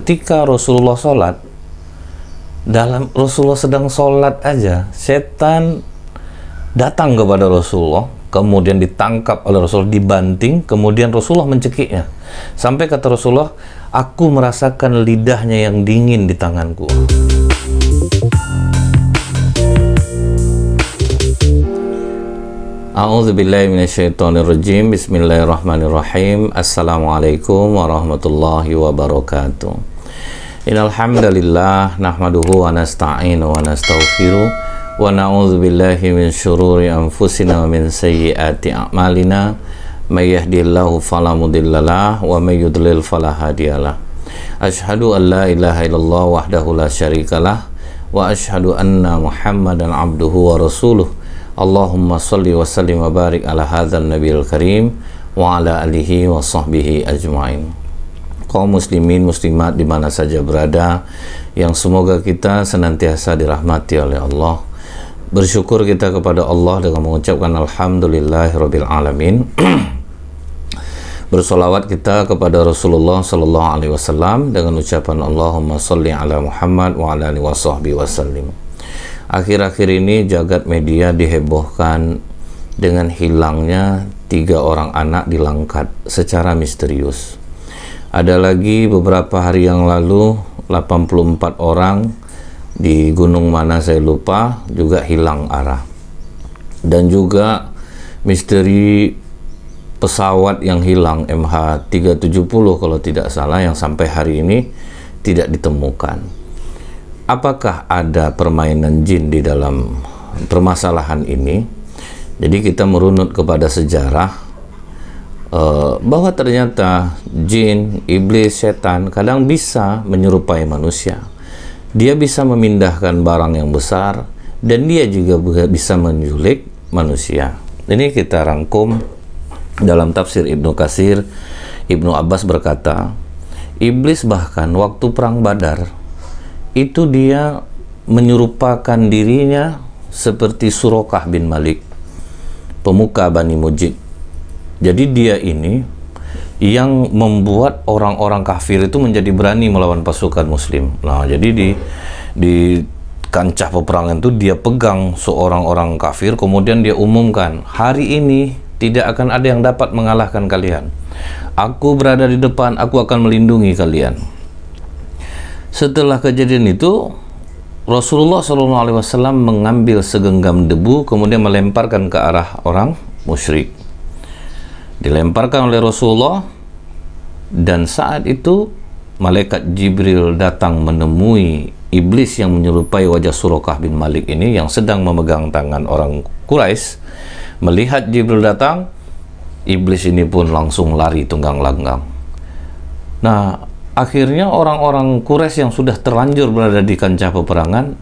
ketika Rasulullah sholat, dalam Rasulullah sedang sholat aja, setan datang kepada Rasulullah, kemudian ditangkap oleh Rasulullah, dibanting, kemudian Rasulullah mencekiknya. Sampai kata Rasulullah, aku merasakan lidahnya yang dingin di tanganku. A'udzubillahi minasyaitonirrajim. Bismillahirrahmanirrahim. Assalamualaikum warahmatullahi wabarakatuh. Innal hamdalillah nahmaduhu wa nasta'inu wa nastaghfiruh wa na'udzubillahi min syururi anfusina wa min sayyiati a'malina. May yahdihillahu fala mudhillalah wa may yudlil fala hadiyalah. Asyhadu an la ilaha illallah wahdahu la syarikalah wa asyhadu anna Muhammadan abduhu wa rasuluh. Allahumma salli wa sallim wa barik ala hadzal nabiyil karim wa ala alihi wa sahbihi ajma'in. Kaum muslimin muslimat di mana saja berada, yang semoga kita senantiasa dirahmati oleh Allah. Bersyukur kita kepada Allah dengan mengucapkan alhamdulillahirabbil alamin. Bersolawat kita kepada Rasulullah sallallahu alaihi wasallam dengan ucapan Allahumma salli ala Muhammad wa ala alihi wa sahbihi wasallim. Akhir-akhir ini jagat media dihebohkan dengan hilangnya 3 orang anak di Langkat secara misterius. Ada lagi beberapa hari yang lalu 84 orang di gunung mana saya lupa juga hilang arah. Dan juga misteri pesawat yang hilang MH370 kalau tidak salah, yang sampai hari ini tidak ditemukan. Apakah ada permainan jin di dalam permasalahan ini? Jadi kita merunut kepada sejarah bahwa ternyata jin, iblis, setan kadang bisa menyerupai manusia. Dia bisa memindahkan barang yang besar dan dia juga bisa menculik manusia. Ini kita rangkum dalam tafsir Ibnu Katsir. Ibnu Abbas berkata, iblis bahkan waktu perang Badar itu dia menyerupakan dirinya seperti Suraqah bin Malik, pemuka Bani Mujib. Jadi dia ini yang membuat orang-orang kafir itu menjadi berani melawan pasukan muslim. Nah, jadi di kancah peperangan itu dia pegang seorang orang kafir, kemudian dia umumkan, hari ini tidak akan ada yang dapat mengalahkan kalian. Aku berada di depan, aku akan melindungi kalian. Setelah kejadian itu, Rasulullah SAW mengambil segenggam debu, kemudian melemparkan ke arah orang musyrik. Dilemparkan oleh Rasulullah, dan saat itu malaikat Jibril datang menemui iblis yang menyerupai wajah Suraqah bin Malik ini yang sedang memegang tangan orang Quraisy. Melihat Jibril datang, iblis ini pun langsung lari tunggang langgang. Nah, akhirnya orang-orang Quraisy yang sudah terlanjur berada di kancah peperangan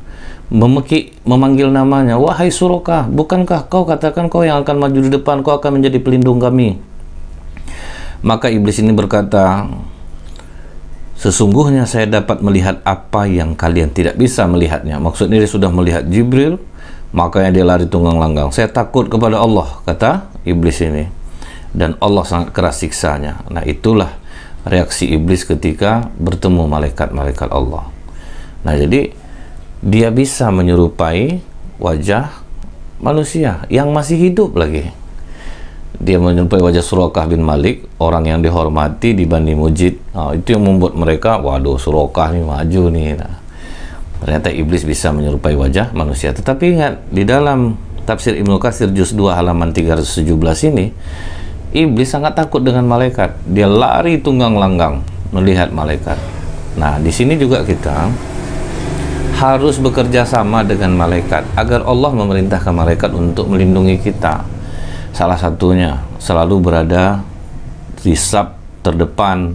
memanggil namanya, wahai Suraqah, bukankah kau katakan kau yang akan maju di depan, kau akan menjadi pelindung kami? Maka iblis ini berkata, sesungguhnya saya dapat melihat apa yang kalian tidak bisa melihatnya. Maksudnya dia sudah melihat Jibril, makanya dia lari tunggang langgang. Saya takut kepada Allah, kata iblis ini, dan Allah sangat keras siksanya. Nah, itulah reaksi iblis ketika bertemu malaikat-malaikat Allah. Nah, jadi dia bisa menyerupai wajah manusia yang masih hidup lagi. Dia menyerupai wajah Suraqah bin Malik, orang yang dihormati di Bani Mujib. Nah, itu yang membuat mereka, waduh, Suraqah nih maju nih. Nah, ternyata iblis bisa menyerupai wajah manusia. Tetapi ingat, di dalam tafsir Ibnu Katsir juz 2 halaman 317 ini, iblis sangat takut dengan malaikat. Dia lari tunggang langgang melihat malaikat. Nah, di sini juga kita harus bekerja sama dengan malaikat agar Allah memerintahkan malaikat untuk melindungi kita. Salah satunya selalu berada di saf terdepan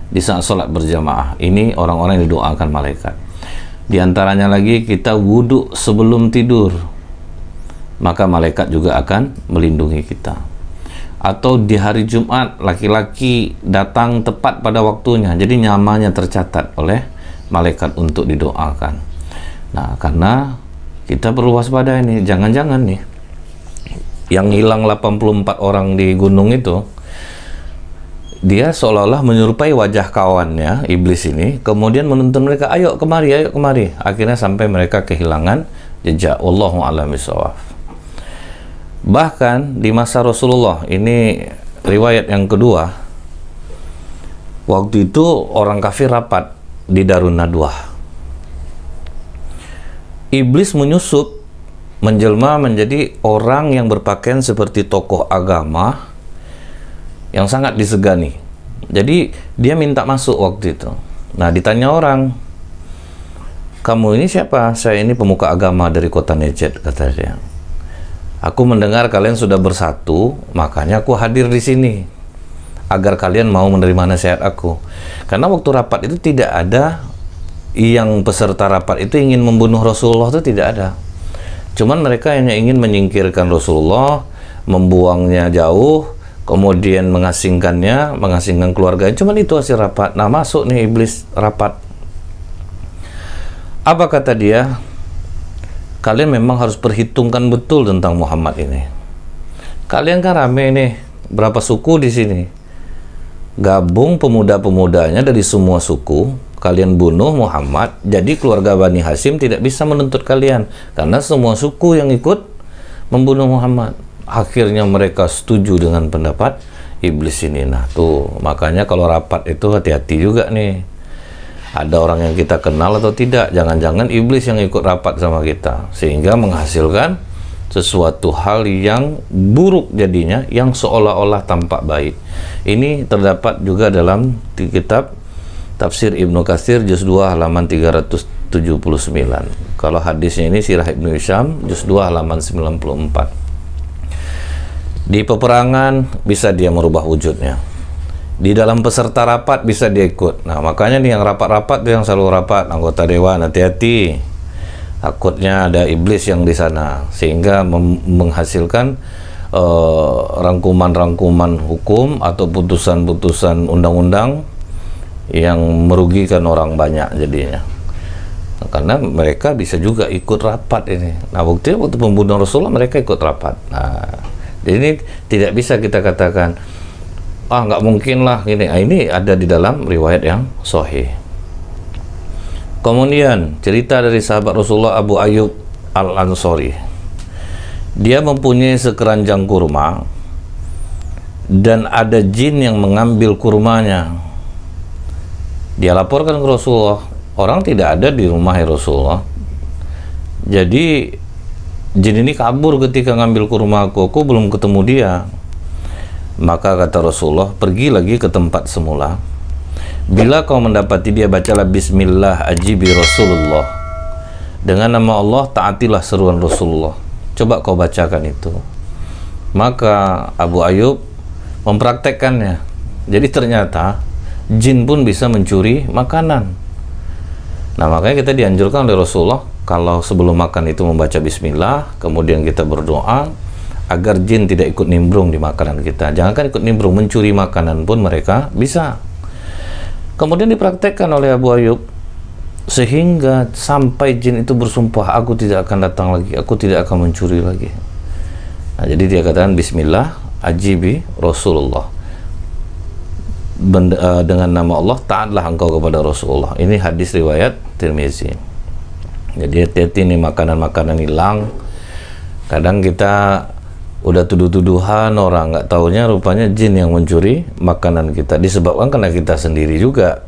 di saat sholat berjamaah. Ini orang-orang yang didoakan malaikat. Di antaranya lagi kita wudhu sebelum tidur, maka malaikat juga akan melindungi kita. Atau di hari Jumat, laki-laki datang tepat pada waktunya, jadi nyamanya tercatat oleh malaikat untuk didoakan. Nah, karena kita perlu waspada ini, jangan-jangan nih yang hilang 84 orang di gunung itu dia seolah-olah menyerupai wajah kawannya, iblis ini, kemudian menuntun mereka, ayo kemari, ayo kemari. Akhirnya sampai mereka kehilangan jejak. Wallahu a'lam bishawab. Bahkan di masa Rasulullah, ini riwayat yang kedua, waktu itu orang kafir rapat di Darun Nadwah. Iblis menyusup, menjelma menjadi orang yang berpakaian seperti tokoh agama yang sangat disegani. Jadi dia minta masuk waktu itu. Nah, ditanya orang, kamu ini siapa? Saya ini pemuka agama dari kota Najd, kata dia. Aku mendengar kalian sudah bersatu, makanya aku hadir di sini agar kalian mau menerima nasihat aku. Karena waktu rapat itu tidak ada yang peserta rapat itu ingin membunuh Rasulullah, itu tidak ada. Cuman mereka hanya ingin menyingkirkan Rasulullah, membuangnya jauh, kemudian mengasingkannya, mengasingkan keluarganya. Cuman itu hasil rapat. Nah, masuk nih iblis rapat. Apa kata dia? Kalian memang harus perhitungkan betul tentang Muhammad ini. Kalian kan rame nih, berapa suku di sini? Gabung pemuda-pemudanya dari semua suku, kalian bunuh Muhammad, jadi keluarga Bani Hashim tidak bisa menuntut kalian, karena semua suku yang ikut membunuh Muhammad. Akhirnya mereka setuju dengan pendapat iblis ini. Nah tuh, makanya kalau rapat itu hati-hati juga nih. Ada orang yang kita kenal atau tidak, jangan-jangan iblis yang ikut rapat sama kita, sehingga menghasilkan sesuatu hal yang buruk jadinya, yang seolah-olah tampak baik. Ini terdapat juga dalam kitab Tafsir Ibnu Katsir juz 2 halaman 379. Kalau hadisnya ini Sirah Ibnu Hisham juz 2 halaman 94. Di peperangan bisa dia merubah wujudnya. Di dalam peserta rapat bisa dia ikut. Nah, makanya nih yang rapat-rapat tuh, yang selalu rapat, anggota dewan, hati-hati. Takutnya ada iblis yang di sana, sehingga menghasilkan rangkuman-rangkuman hukum atau putusan-putusan undang-undang yang merugikan orang banyak jadinya. Nah, karena mereka bisa juga ikut rapat ini. Nah, buktinya waktu pembunuhan Rasulullah mereka ikut rapat. Nah, jadi ini tidak bisa kita katakan, nggak mungkin lah ini. Nah, ini ada di dalam riwayat yang sahih. Kemudian cerita dari sahabat Rasulullah Abu Ayyub Al-Ansari. Dia mempunyai sekeranjang kurma dan ada jin yang mengambil kurmanya. Dia laporkan ke Rasulullah, orang tidak ada di rumah Rasulullah. Jadi jin ini kabur ketika ngambil kurma aku belum ketemu dia. Maka kata Rasulullah, pergi lagi ke tempat semula. Bila kau mendapati dia, bacalah Bismillah ajibi Rasulullah. Dengan nama Allah taatilah seruan Rasulullah. Coba kau bacakan itu. Maka Abu Ayyub mempraktekkannya. Jadi ternyata jin pun bisa mencuri makanan. Nah, makanya kita dianjurkan oleh Rasulullah kalau sebelum makan itu membaca Bismillah, kemudian kita berdoa agar jin tidak ikut nimbrung di makanan kita. Jangankan ikut nimbrung, mencuri makanan pun mereka bisa. Kemudian dipraktekkan oleh Abu Ayyub, sehingga sampai jin itu bersumpah, aku tidak akan datang lagi, aku tidak akan mencuri lagi. Nah, jadi dia katakan Bismillah ajibi Rasulullah. Dengan nama Allah taatlah engkau kepada Rasulullah. Ini hadis riwayat Tirmizi. Jadi hati-hati nih, makanan-makanan hilang. Kadang kita udah tuduh-tuduhan orang, nggak taunya rupanya jin yang mencuri makanan kita, disebabkan karena kita sendiri juga.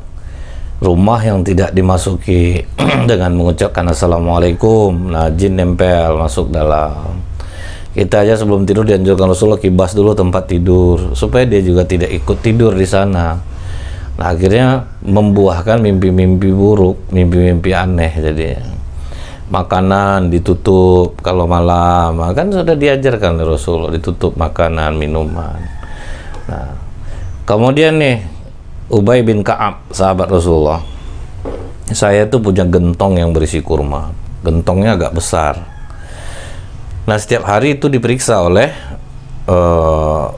Rumah yang tidak dimasuki dengan mengucapkan Assalamualaikum, nah jin nempel masuk dalam. Kita aja sebelum tidur dianjurkan Rasulullah kibas dulu tempat tidur supaya dia juga tidak ikut tidur di sana. Nah, akhirnya membuahkan mimpi-mimpi buruk, mimpi-mimpi aneh. Jadi makanan ditutup kalau malam, kan sudah diajarkan oleh Rasulullah, ditutup makanan, minuman. Nah, kemudian nih Ubay bin Ka'ab, sahabat Rasulullah, saya tuh punya gentong yang berisi kurma, gentongnya agak besar. Nah, setiap hari itu diperiksa oleh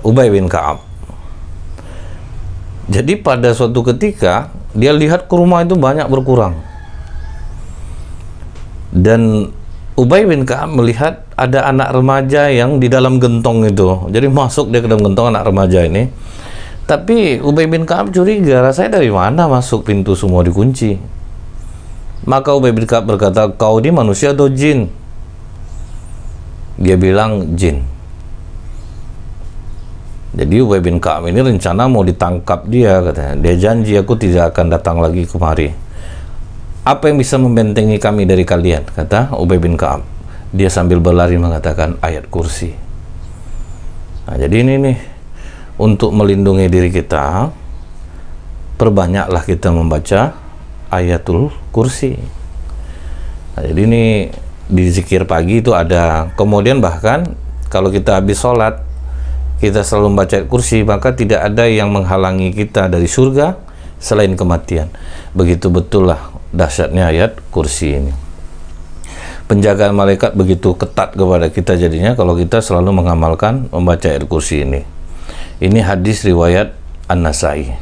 Ubay bin Ka'ab. Jadi pada suatu ketika dia lihat kurma itu banyak berkurang. Dan Ubay bin Ka'ab melihat ada anak remaja yang di dalam gentong itu. Jadi masuk dia ke dalam gentong anak remaja ini. Tapi Ubay bin Ka'ab curiga, rasanya dari mana masuk, pintu semua dikunci. Maka Ubay bin Ka'ab berkata, kau ini manusia atau jin? Dia bilang jin. Jadi Ubay bin Ka'ab ini rencana mau ditangkap dia, katanya. Dia janji, aku tidak akan datang lagi kemari. Apa yang bisa membentengi kami dari kalian? Kata Ubay bin Ka'ab. Dia sambil berlari mengatakan ayat kursi. Nah, jadi ini nih, untuk melindungi diri kita, perbanyaklah kita membaca ayatul kursi. Nah, jadi ini di zikir pagi itu ada. Kemudian bahkan kalau kita habis sholat, kita selalu membaca ayat kursi, maka tidak ada yang menghalangi kita dari surga selain kematian. Begitu betul lah dahsyatnya ayat kursi ini. Penjagaan malaikat begitu ketat kepada kita jadinya kalau kita selalu mengamalkan membaca ayat kursi ini. Ini hadis riwayat An-Nasai.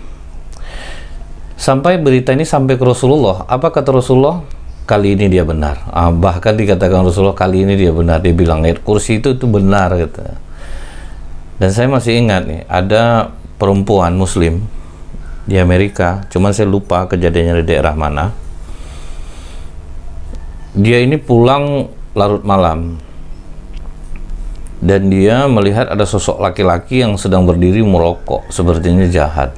Sampai berita ini sampai ke Rasulullah. Apa kata Rasulullah? Kali ini dia benar. Bahkan dikatakan Rasulullah, kali ini dia benar. Dia bilang ayat kursi itu benar, kata. Dan saya masih ingat nih, ada perempuan muslim di Amerika, cuman saya lupa kejadiannya di daerah mana. Dia ini pulang larut malam, dan dia melihat ada sosok laki-laki yang sedang berdiri merokok, sepertinya jahat.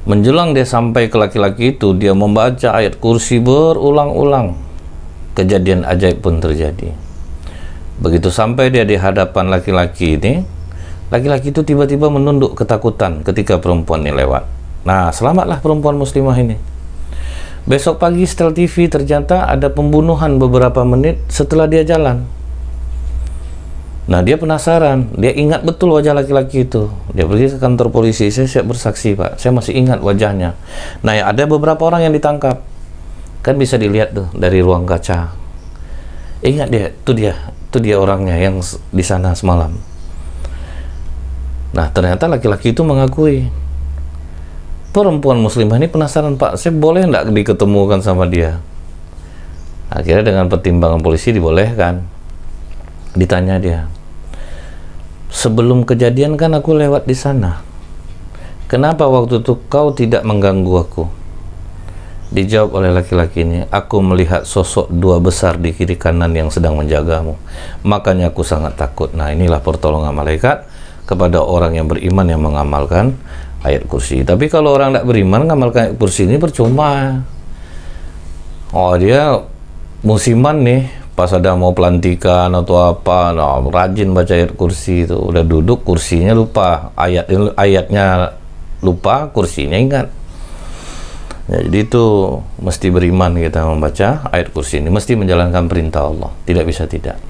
Menjelang dia sampai ke laki-laki itu, dia membaca ayat kursi berulang-ulang. Kejadian ajaib pun terjadi. Begitu sampai dia di hadapan laki-laki ini, laki-laki itu tiba-tiba menunduk ketakutan ketika perempuan ini lewat. Nah, selamatlah perempuan muslimah ini. Besok pagi setel TV ternyata ada pembunuhan beberapa menit setelah dia jalan. Nah, dia penasaran, dia ingat betul wajah laki-laki itu. Dia pergi ke kantor polisi, saya siap bersaksi, Pak, saya masih ingat wajahnya. Nah, ada beberapa orang yang ditangkap, kan bisa dilihat tuh dari ruang kaca. Ingat dia, itu dia orangnya yang di sana semalam. Nah, ternyata laki-laki itu mengakui. Perempuan muslimah ini penasaran, Pak, saya boleh nggak diketemukan sama dia? Akhirnya dengan pertimbangan polisi dibolehkan. Ditanya dia, sebelum kejadian kan aku lewat di sana, kenapa waktu itu kau tidak mengganggu aku? Dijawab oleh laki-laki ini, aku melihat sosok dua besar di kiri kanan yang sedang menjagamu, makanya aku sangat takut. Nah, inilah pertolongan malaikat kepada orang yang beriman yang mengamalkan ayat kursi. Tapi kalau orang tidak beriman mengamalkan ayat kursi ini percuma. Oh, dia musiman nih, pas ada mau pelantikan atau apa, nah, rajin baca ayat kursi itu, udah duduk kursinya lupa, ayatnya lupa, kursinya ingat. Ya, jadi itu mesti beriman kita membaca ayat kursi ini, mesti menjalankan perintah Allah, tidak bisa tidak.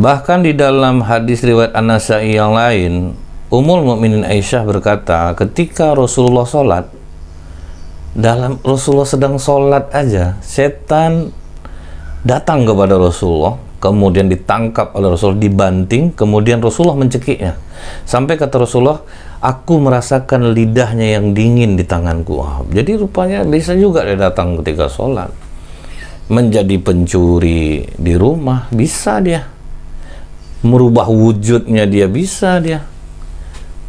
Bahkan di dalam hadis riwayat An-Nasai yang lain, Ummul Mukminin Aisyah berkata, ketika Rasulullah sholat, Rasulullah sedang sholat aja, setan datang kepada Rasulullah, kemudian ditangkap oleh Rasulullah, dibanting, kemudian Rasulullah mencekiknya. Sampai kata Rasulullah, aku merasakan lidahnya yang dingin di tanganku. Jadi rupanya bisa juga dia datang ketika sholat. Menjadi pencuri di rumah, bisa dia. Merubah wujudnya dia, bisa dia.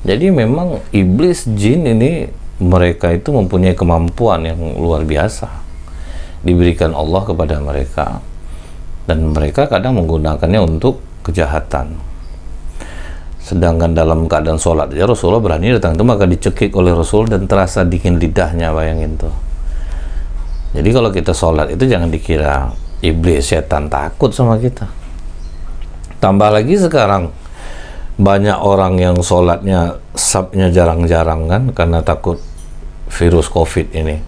Jadi memang iblis, jin ini, mereka itu mempunyai kemampuan yang luar biasa, diberikan Allah kepada mereka, dan mereka kadang menggunakannya untuk kejahatan. Sedangkan dalam keadaan sholat aja Rasulullah berani datang itu, maka dicekik oleh Rasul dan terasa dingin lidahnya, bayangin tuh. Jadi kalau kita sholat itu jangan dikira iblis, setan takut sama kita. Tambah lagi sekarang banyak orang yang sholatnya sabnya jarang-jarang kan, karena takut virus COVID ini.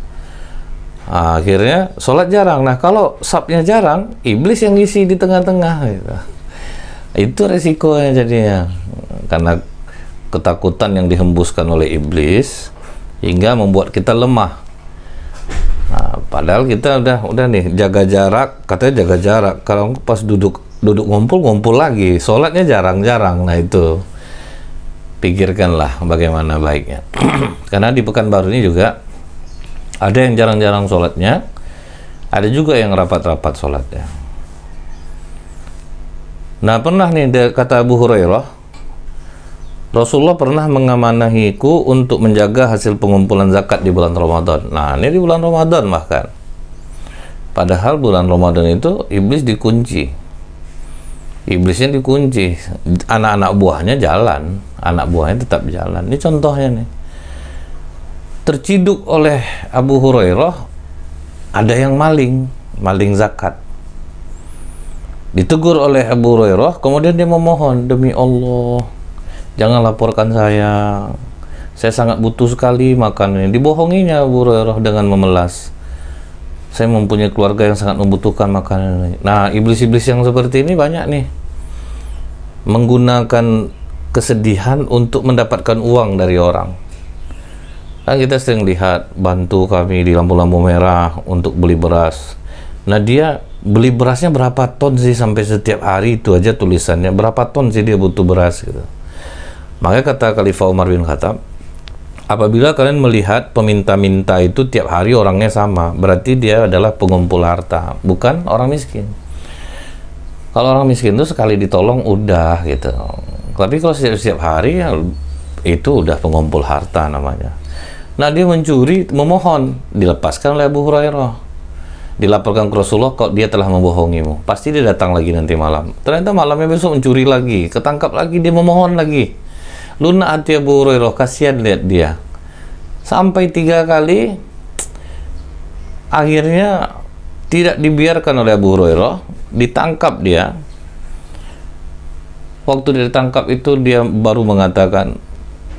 Akhirnya sholat jarang. Nah, kalau sabnya jarang, iblis yang ngisi di tengah-tengah gitu. Itu resikonya jadinya, karena ketakutan yang dihembuskan oleh iblis hingga membuat kita lemah. Nah, padahal kita udah nih jaga jarak, katanya jaga jarak. Kalau pas duduk ngumpul lagi, sholatnya jarang-jarang. Nah, itu pikirkanlah bagaimana baiknya. Karena di Pekanbaru ini juga ada yang jarang-jarang sholatnya, ada juga yang rapat-rapat sholatnya. Nah, pernah nih kata Abu Hurairah, Rasulullah pernah mengamanahiku untuk menjaga hasil pengumpulan zakat di bulan Ramadan. Nah, ini di bulan Ramadan bahkan. Padahal bulan Ramadan itu iblis dikunci. Iblisnya dikunci. Anak-anak buahnya jalan. Anak buahnya tetap jalan. Ini contohnya nih. Terciduk oleh Abu Hurairah, ada yang maling zakat. Ditegur oleh Abu Hurairah, kemudian dia memohon, demi Allah, jangan laporkan saya sangat butuh sekali makan ini. Dibohonginya Abu Hurairah dengan memelas, saya mempunyai keluarga yang sangat membutuhkan makanan ini. Nah, iblis-iblis yang seperti ini banyak nih, menggunakan kesedihan untuk mendapatkan uang dari orang. Kan kita sering lihat, bantu kami di lampu-lampu merah untuk beli beras. Nah, dia beli berasnya berapa ton sih sampai setiap hari, itu aja tulisannya berapa ton sih dia butuh beras gitu. Makanya kata Khalifah Umar bin Khattab, apabila kalian melihat peminta-minta itu tiap hari orangnya sama, berarti dia adalah pengumpul harta, bukan orang miskin. Kalau orang miskin itu sekali ditolong udah gitu. Tapi kalau setiap hari ya, itu udah pengumpul harta namanya. Nah, dia mencuri, memohon, dilepaskan oleh Abu Hurairah. Dilaporkan ke Rasulullah, kok dia telah membohongimu. Pasti dia datang lagi nanti malam. Ternyata malamnya besok mencuri lagi, ketangkap lagi, dia memohon lagi. Lunak hati Abu Hurairah, kasihan lihat dia. Sampai 3 kali, akhirnya tidak dibiarkan oleh Abu Hurairah, ditangkap dia. Waktu dia ditangkap itu, dia baru mengatakan,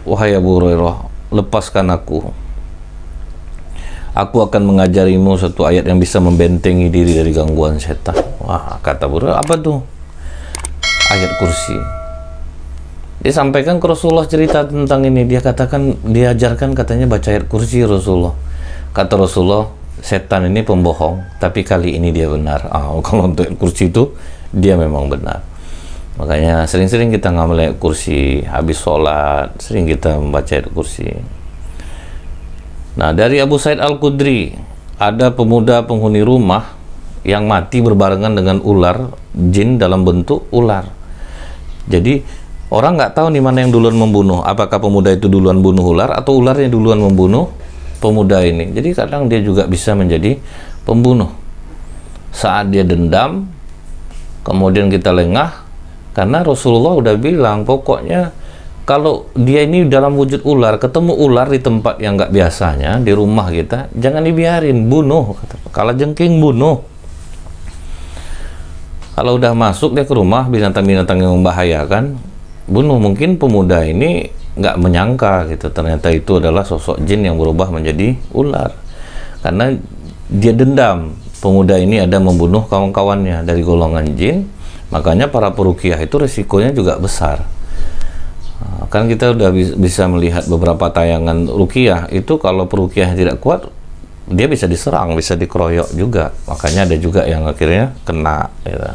wahai Abu Hurairah, lepaskan aku. Aku akan mengajarimu satu ayat yang bisa membentengi diri dari gangguan setan. Wah, kata Abu Hurairah, apa tuh? Ayat kursi. Dia sampaikan ke Rasulullah cerita tentang ini. Dia katakan, diajarkan katanya baca ayat kursi Rasulullah. Kata Rasulullah, setan ini pembohong, tapi kali ini dia benar. Kalau untuk ayat kursi itu, dia memang benar. Makanya sering-sering kita ngamal ayat kursi, habis sholat, sering kita membaca ayat kursi. Nah, dari Abu Sa'id Al-Khudri, ada pemuda penghuni rumah yang mati berbarengan dengan ular, jin dalam bentuk ular. Jadi, orang nggak tahu nih mana yang duluan membunuh. Apakah pemuda itu duluan bunuh ular, atau ularnya duluan membunuh pemuda ini. Jadi, kadang dia juga bisa menjadi pembunuh. Saat dia dendam, kemudian kita lengah, karena Rasulullah udah bilang, pokoknya kalau dia ini dalam wujud ular, ketemu ular di tempat yang nggak biasanya, di rumah kita, jangan dibiarin, bunuh. Kalau jengking, bunuh. Kalau udah masuk dia ke rumah, binatang-binatang yang membahayakan, bunuh. Mungkin pemuda ini nggak menyangka gitu, ternyata itu adalah sosok jin yang berubah menjadi ular. Karena dia dendam, pemuda ini ada membunuh kawan-kawannya dari golongan jin. Makanya para peruqyah itu resikonya juga besar. Kan kita udah bisa melihat beberapa tayangan ruqyah itu, kalau peruqyah tidak kuat, dia bisa diserang, bisa dikeroyok juga. Makanya ada juga yang akhirnya kena gitu.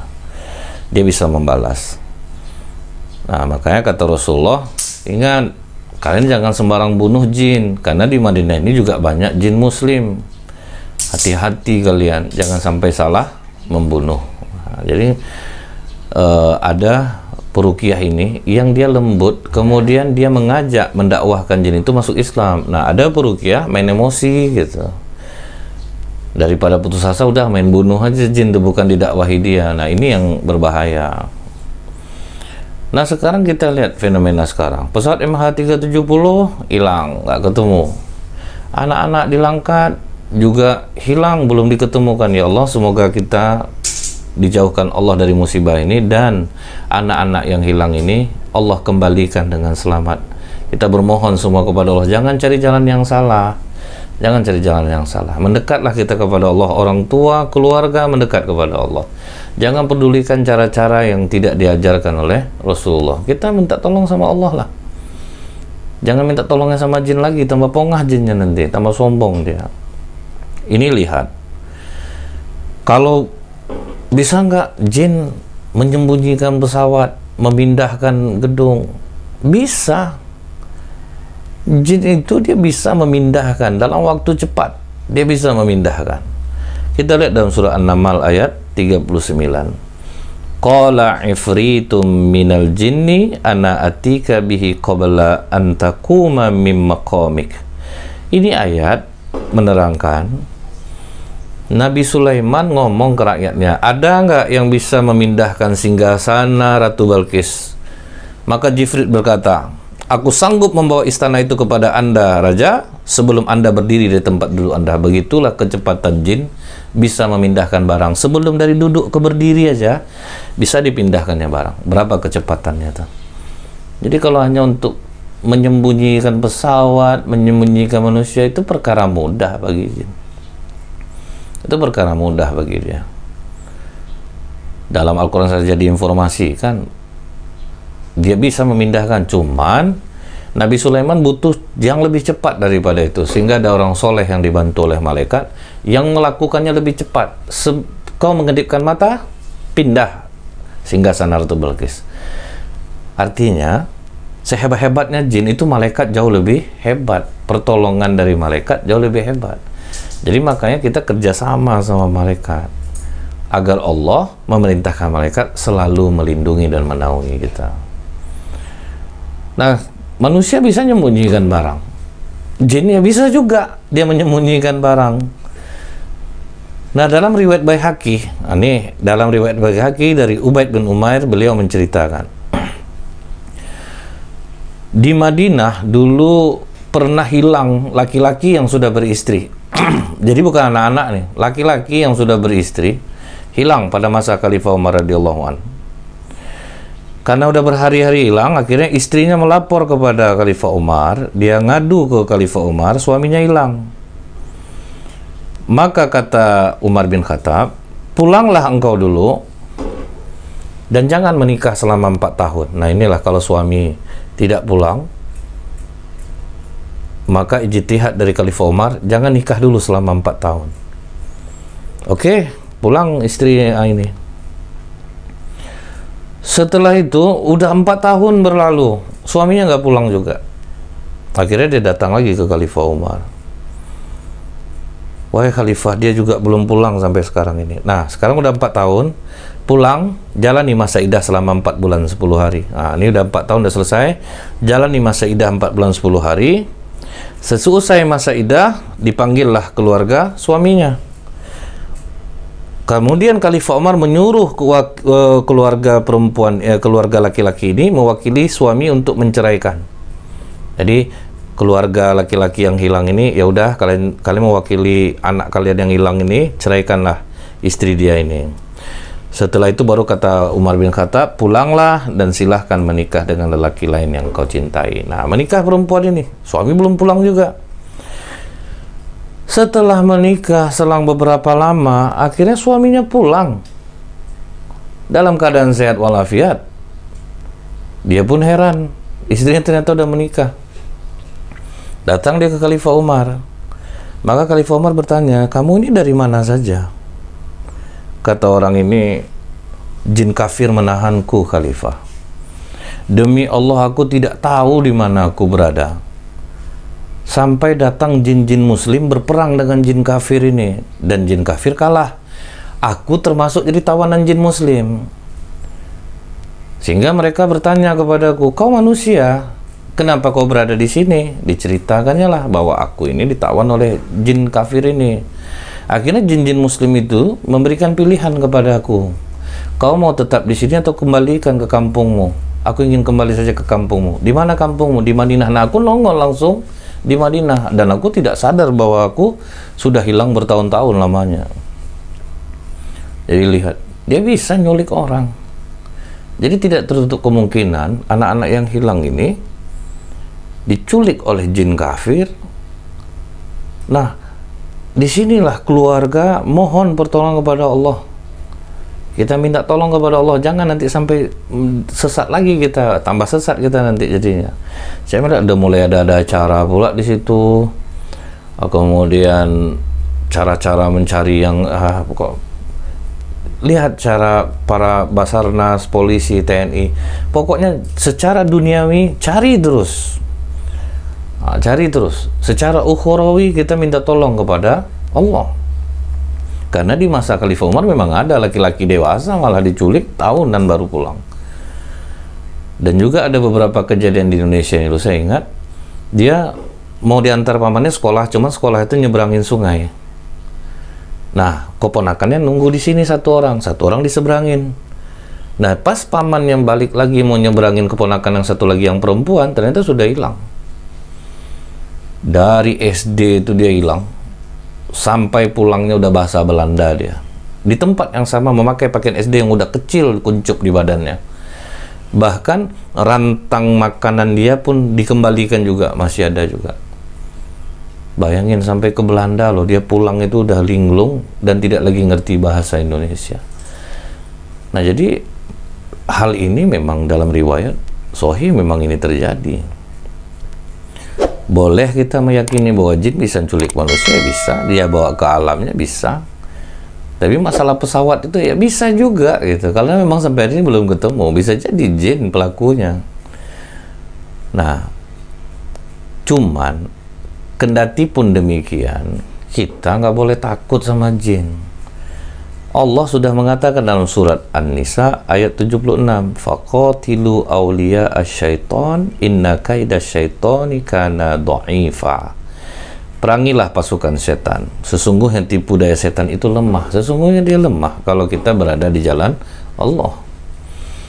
Dia bisa membalas. Nah, makanya kata Rasulullah, ingat, kalian jangan sembarang bunuh jin, karena di Madinah ini juga banyak jin muslim. Hati-hati kalian, jangan sampai salah membunuh. Nah, jadi ada peruqyah ini yang dia lembut, kemudian dia mengajak, mendakwahkan jin itu masuk Islam. Nah, ada peruqyah main emosi gitu, daripada putus asa udah main bunuh aja jin itu, bukan didakwahi dia. Nah, ini yang berbahaya. Nah, sekarang kita lihat fenomena sekarang, pesawat MH370 hilang, nggak ketemu. Anak-anak di Langkat juga hilang, belum diketemukan. Ya Allah, semoga kita dijauhkan Allah dari musibah ini, dan anak-anak yang hilang ini Allah kembalikan dengan selamat. Kita bermohon semua kepada Allah, jangan cari jalan yang salah, jangan cari jalan yang salah. Mendekatlah kita kepada Allah, orang tua, keluarga mendekat kepada Allah. Jangan pedulikan cara-cara yang tidak diajarkan oleh Rasulullah. Kita minta tolong sama Allah lah, jangan minta tolongnya sama jin lagi, tambah pongah jinnya nanti, tambah sombong dia. Ini lihat, kalau bisa nggak jin menyembunyikan pesawat, memindahkan gedung? Bisa. Jin itu dia bisa memindahkan dalam waktu cepat, dia bisa memindahkan. Kita lihat dalam surah An-Naml ayat 39. Qala ifritum minal jinni ana atika bihi qabla an taquma mim maqamik. Ini ayat menerangkan Nabi Sulaiman ngomong ke rakyatnya, ada nggak yang bisa memindahkan singgasana Ratu Balqis? Maka Jifrit berkata, aku sanggup membawa istana itu kepada Anda, Raja, sebelum Anda berdiri di tempat duduk Anda. Begitulah kecepatan jin bisa memindahkan barang. Sebelum dari duduk ke berdiri aja, bisa dipindahkannya barang. Berapa kecepatannya tuh? Jadi kalau hanya untuk menyembunyikan pesawat, menyembunyikan manusia, itu perkara mudah bagi jin. Itu perkara mudah bagi dia. Dalam Al-Quran saja diinformasikan, dia bisa memindahkan. Cuman Nabi Sulaiman butuh yang lebih cepat daripada itu, sehingga ada orang soleh yang dibantu oleh malaikat yang melakukannya lebih cepat. Kau mengedipkan mata, pindah singgasana Ratu Balqis. Artinya sehebat-hebatnya jin itu, malaikat jauh lebih hebat. Pertolongan dari malaikat jauh lebih hebat. Jadi makanya kita kerjasama sama malaikat agar Allah memerintahkan malaikat selalu melindungi dan menaungi kita. Nah, manusia bisa menyembunyikan barang. Jin ya bisa juga dia menyembunyikan barang. Nah, dalam riwayat Baihaqi, ini dalam riwayat Baihaqi dari Ubaid bin Umair, beliau menceritakan di Madinah dulu pernah hilang laki-laki yang sudah beristri. Jadi bukan anak-anak nih, laki-laki yang sudah beristri hilang pada masa Khalifah Umar radhiyallahu anhu. Karena udah berhari-hari hilang, akhirnya istrinya melapor kepada Khalifah Umar. Dia ngadu ke Khalifah Umar, suaminya hilang. Maka kata Umar bin Khattab, pulanglah engkau dulu dan jangan menikah selama 4 tahun. Nah, inilah kalau suami tidak pulang, maka ijtihad dari Khalifah Umar, jangan nikah dulu selama 4 tahun. Oke, pulang istri ini. Setelah itu udah 4 tahun berlalu, suaminya nggak pulang juga. Akhirnya dia datang lagi ke Khalifah Umar. Wahai Khalifah, dia juga belum pulang sampai sekarang ini. Nah, sekarang udah 4 tahun, pulang, jalani masa idah selama 4 bulan 10 hari. Nah, ini udah 4 tahun udah selesai, jalani masa idah 4 bulan 10 hari. Sesusai masa idah, dipanggillah keluarga suaminya. Kemudian Khalifah Umar menyuruh keluarga perempuan, keluarga laki-laki ini mewakili suami untuk menceraikan. Jadi keluarga laki-laki yang hilang ini, ya udah kalian mewakili anak kalian yang hilang ini, ceraikanlah istri dia ini. Setelah itu baru kata Umar bin Khattab, pulanglah dan silahkan menikah dengan lelaki lain yang kau cintai. Nah, menikah perempuan ini, suami belum pulang juga. Setelah menikah, selang beberapa lama, akhirnya suaminya pulang dalam keadaan sehat walafiat. Dia pun heran, istrinya ternyata udah menikah. Datang dia ke Khalifah Umar. Maka Khalifah Umar bertanya, kamu ini dari mana saja? Kata orang ini, jin kafir menahanku, Khalifah. Demi Allah, aku tidak tahu di mana aku berada. Sampai datang jin-jin muslim berperang dengan jin kafir ini. Dan jin kafir kalah. Aku termasuk jadi tawanan jin muslim. Sehingga mereka bertanya kepadaku, kau manusia, kenapa kau berada di sini? Diceritakannya lah bahwa aku ini ditawan oleh jin kafir ini. Akhirnya jin-jin muslim itu memberikan pilihan kepada aku. Kau mau tetap di sini atau kembalikan ke kampungmu? Aku ingin kembali saja ke kampungmu. Di mana kampungmu? Di Madinah. Nah, aku nongol langsung di Madinah, dan aku tidak sadar bahwa aku sudah hilang bertahun-tahun lamanya. Jadi lihat, dia bisa nyulik orang. Jadi tidak tertutup kemungkinan anak-anak yang hilang ini diculik oleh jin kafir. Nah, disinilah keluarga mohon pertolongan kepada Allah. Kita minta tolong kepada Allah, jangan nanti sampai sesat lagi kita, tambah sesat kita nanti jadinya. Saya melihat udah mulai ada acara pula di situ. Kemudian cara-cara mencari yang lihat cara para Basarnas, polisi, TNI. Pokoknya secara duniawi cari terus. Cari terus. Secara ukhrawi kita minta tolong kepada Allah. Karena di masa Khalifah Umar memang ada laki-laki dewasa malah diculik tahunan baru pulang. Dan juga ada beberapa kejadian di Indonesia yang dulu saya ingat, dia mau diantar pamannya sekolah, cuma sekolah itu nyeberangin sungai. Nah, keponakannya nunggu di sini satu orang diseberangin. Nah, pas paman yang balik lagi mau nyeberangin keponakan yang satu lagi yang perempuan, ternyata sudah hilang. Dari SD itu dia hilang, sampai pulangnya udah bahasa Belanda dia. Di tempat yang sama memakai pakaian SD yang udah kecil kuncup di badannya. Bahkan rantang makanan dia pun dikembalikan juga, masih ada juga. Bayangin sampai ke Belanda loh, dia pulang itu udah linglung dan tidak lagi ngerti bahasa Indonesia. Nah, jadi hal ini memang dalam riwayat sahih memang ini terjadi. Boleh kita meyakini bahwa jin bisa culik manusia, bisa. Dia bawa ke alamnya, bisa. Tapi masalah pesawat itu ya bisa juga gitu. Karena memang sampai hari ini belum ketemu. Bisa jadi jin pelakunya. Nah, cuman kendati pun demikian, kita nggak boleh takut sama jin. Allah sudah mengatakan dalam surat An-Nisa ayat 76, faqatilu awliya asyaiton inna kaida syaitoni kana dha'ifa. Perangilah pasukan setan, sesungguhnya tipu daya setan itu lemah. Sesungguhnya dia lemah kalau kita berada di jalan Allah.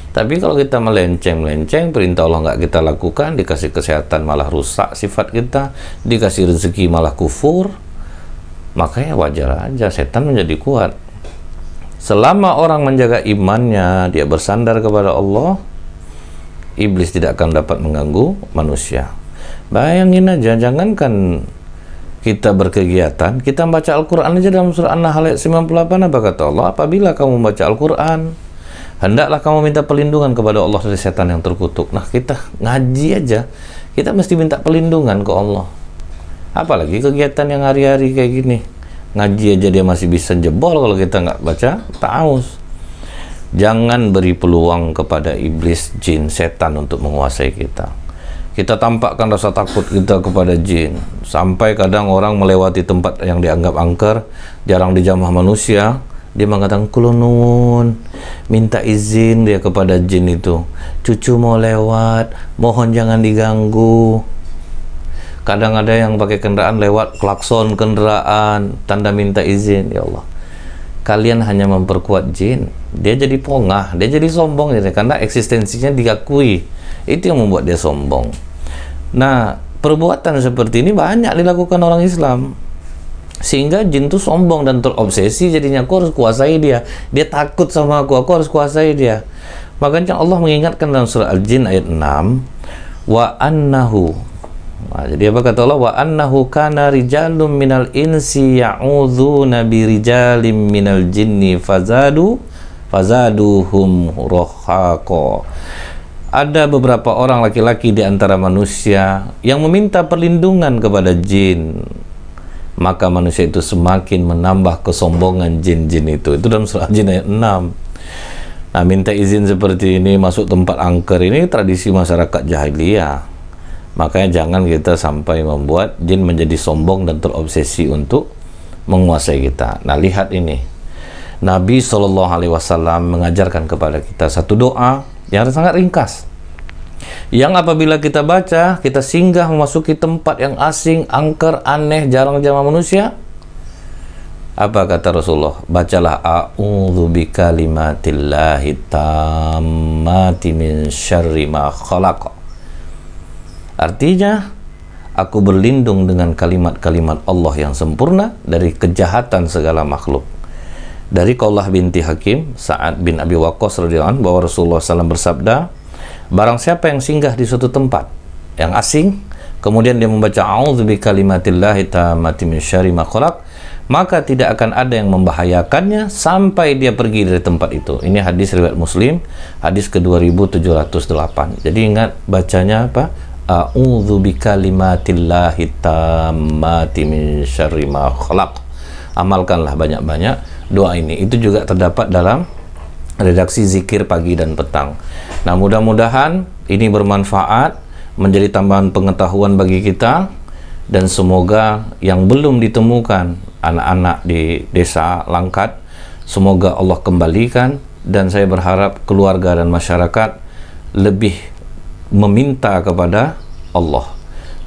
Tapi kalau kita melenceng-melenceng, perintah Allah nggak kita lakukan, dikasih kesehatan malah rusak sifat kita, dikasih rezeki malah kufur, makanya wajar aja setan menjadi kuat. Selama orang menjaga imannya, dia bersandar kepada Allah, iblis tidak akan dapat mengganggu manusia. Bayangin aja, jangankan kita berkegiatan, kita baca Al-Quran aja dalam surah An-Nahl ayat 98, apa kata Allah? Apabila kamu membaca Al-Quran, hendaklah kamu minta perlindungan kepada Allah dari setan yang terkutuk. Nah, kita ngaji aja, kita mesti minta perlindungan ke Allah. Apalagi kegiatan yang hari-hari kayak gini. Ngaji aja dia masih bisa jebol kalau kita nggak baca ta'awuz. Jangan beri peluang kepada iblis, jin, setan untuk menguasai kita. Kita tampakkan rasa takut kita kepada jin. Sampai kadang orang melewati tempat yang dianggap angker, jarang dijamah manusia, dia mengatakan kulunun, minta izin dia kepada jin itu. Cucu mau lewat, mohon jangan diganggu. Kadang ada yang pakai kendaraan lewat, klakson kendaraan, tanda minta izin. Ya Allah, kalian hanya memperkuat jin. Dia jadi pongah, dia jadi sombong gitu, karena eksistensinya diakui. Itu yang membuat dia sombong. Nah, perbuatan seperti ini banyak dilakukan orang Islam, sehingga jin itu sombong dan terobsesi. Jadinya aku harus kuasai dia. Dia takut sama aku harus kuasai dia. Makanya Allah mengingatkan dalam surah Al-Jin ayat 6, wa annahu. Nah, jadi apa kata Allah? Wa annahu kana rijalun minal insi ya'udzuna bi rijalim minal jinni fazaduhum rohaqa. Ada beberapa orang laki-laki di antara manusia yang meminta perlindungan kepada jin, maka manusia itu semakin menambah kesombongan jin-jin itu. Itu dalam surah Jin ayat 6. Nah, minta izin seperti ini, masuk tempat angker, ini tradisi masyarakat jahiliyah. Makanya jangan kita sampai membuat jin menjadi sombong dan terobsesi untuk menguasai kita. Nah, lihat ini. Nabi SAW mengajarkan kepada kita satu doa yang sangat ringkas. Yang apabila kita baca, kita singgah memasuki tempat yang asing, angker, aneh, jarang dijamah manusia. Apa kata Rasulullah? Bacalah a'udzu bikalimatillahi tammati min syarri ma khalaq. Artinya, aku berlindung dengan kalimat-kalimat Allah yang sempurna dari kejahatan segala makhluk. Dari Qaulah binti Hakim, Sa'ad bin Abi Waqqas radhiyallahu anhu, bahwa Rasulullah SAW bersabda, barang siapa yang singgah di suatu tempat yang asing, kemudian dia membaca a'udzu bikalimatillahi tammati min syarri ma khalaq, maka tidak akan ada yang membahayakannya sampai dia pergi dari tempat itu. Ini hadis riwayat Muslim, hadis ke-2708. Jadi ingat bacanya apa? A'udzu bikalimatillahi tammati min syarri ma khalaq. Amalkanlah banyak-banyak doa ini. Itu juga terdapat dalam redaksi zikir pagi dan petang. Nah, mudah-mudahan ini bermanfaat, menjadi tambahan pengetahuan bagi kita, dan semoga yang belum ditemukan anak-anak di desa Langkat. Semoga Allah kembalikan, dan saya berharap keluarga dan masyarakat lebih meminta kepada Allah.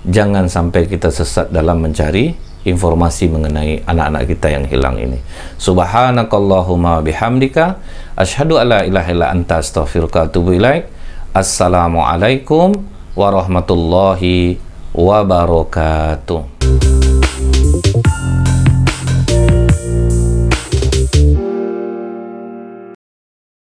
Jangan sampai kita sesat dalam mencari informasi mengenai anak-anak kita yang hilang ini. Subhanakallahumma bihamdika asyhadu alla ilaha illa anta astaghfiruka wa atubu ilaik. Assalamualaikum warahmatullahi wabarakatuh.